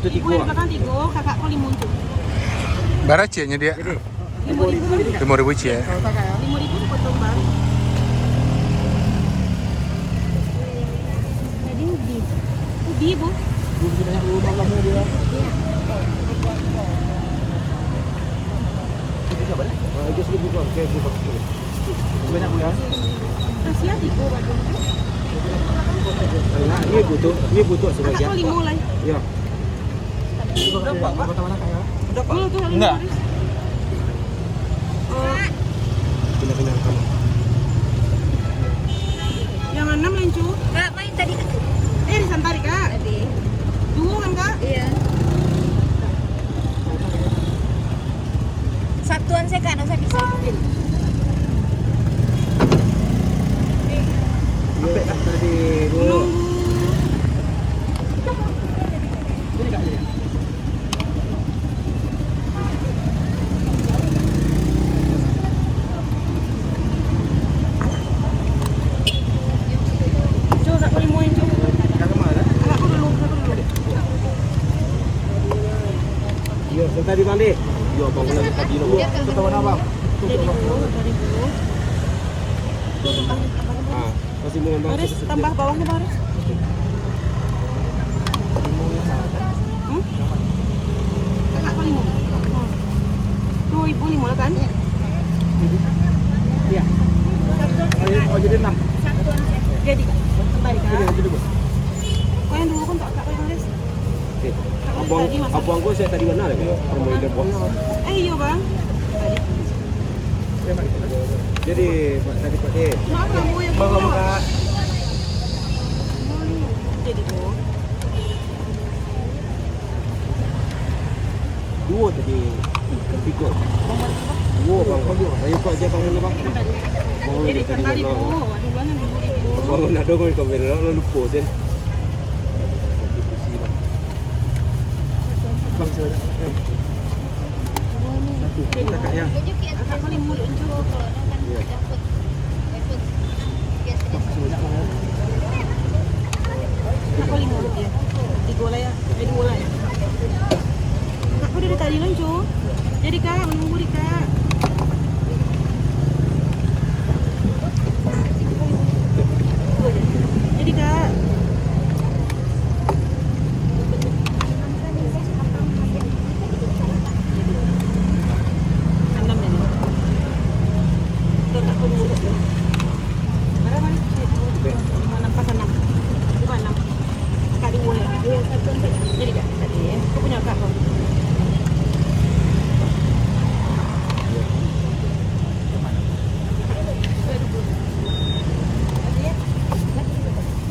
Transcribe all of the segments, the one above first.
Itu Ibu yang belakang 3, kakak kau 5 cu. Berapa cianya dia? 5.000 bang. 5.000 cie. 5.000 potong bang. Tadi ubi. Ubi bu. Ubi banyak lu malamnya dia. Itu berapa? Itu 1.000 bang. Kayak buka. Banyak bu ya? Kasihan 3 batu. Nah, ini butuh Kakak sebagian. kau 5 lah. Iya. Udah pak. Kota mana kayak? Udah pak. Tuh Enggak. Pindah-pindah ke kamu. Yang 6 lencu. Kak, main tadi kan? Disantari kak. Tadi. 2 kan kak? Iya. Satuan saya kan, saya bisa. Sampai kan tadi dulu. Ini kak jadi. Cu, tak kau 5 lencu. Kakak mana? Kakak kau dulu. Iya, tadi balik. Iya, bang lagi tadi lo. Itu tahu apa? Jadi bu, dari bu. Ah, masih mau ngomong. Baris tambah bawahnya baris. Kakak kau 5. Tuh ibu 5 lah kan? Iya. Oh, jadi 6. Satuan saya. Jadi kak. Santari kak. Jadi bu. Kau yang 2 kan tak kak kau yang baris. Abang gua saya tadi benar ya, permohonan bos. Iya bang. Jadi tadi pakai. Maaf kamu yang Bang kedua. Kak. Jadi bu. 2 tadi. 3. 2 bang. Ayo kok aja bang bang. Jadi santari bu. Aduh banyak ibu. Bang nak dong kau benar lo lupa sen. Bang sudah. Satu kakak ya. Kakak kau 5 lencu. Kakak 5 ya. 3 lah ya. 2 lah ya. Kakak dari tadi lencu. Jadi kak menunggu di kak. Jadi kak. Enam ya. Tuh, aku dulu. Berapa mana? 5 pas 6. Bukan 6. Kakak 2 ya. Jadi kak tadi ya. Aku punya kak kok.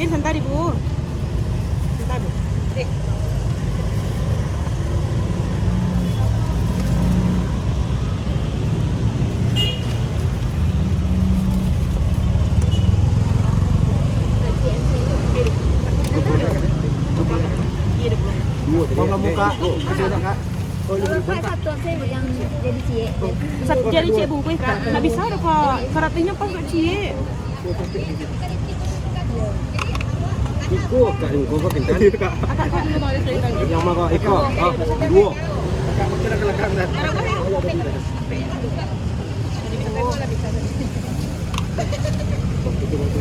Ini santari bu. Santari. Dua tadi. Bang muka. Masih ada kak. Oh, Kak, satuan saya yang jadi cie. Jadi cik bu kak. Nggak bisa ada kak. Karatenya pas kak cik. Iko kak ini kau pakai kan? Kakak kau dulu baris dari tadi. Yang mana kau? Iko. Ah, 2. Kakak kira kelakar dah. Jadi bu.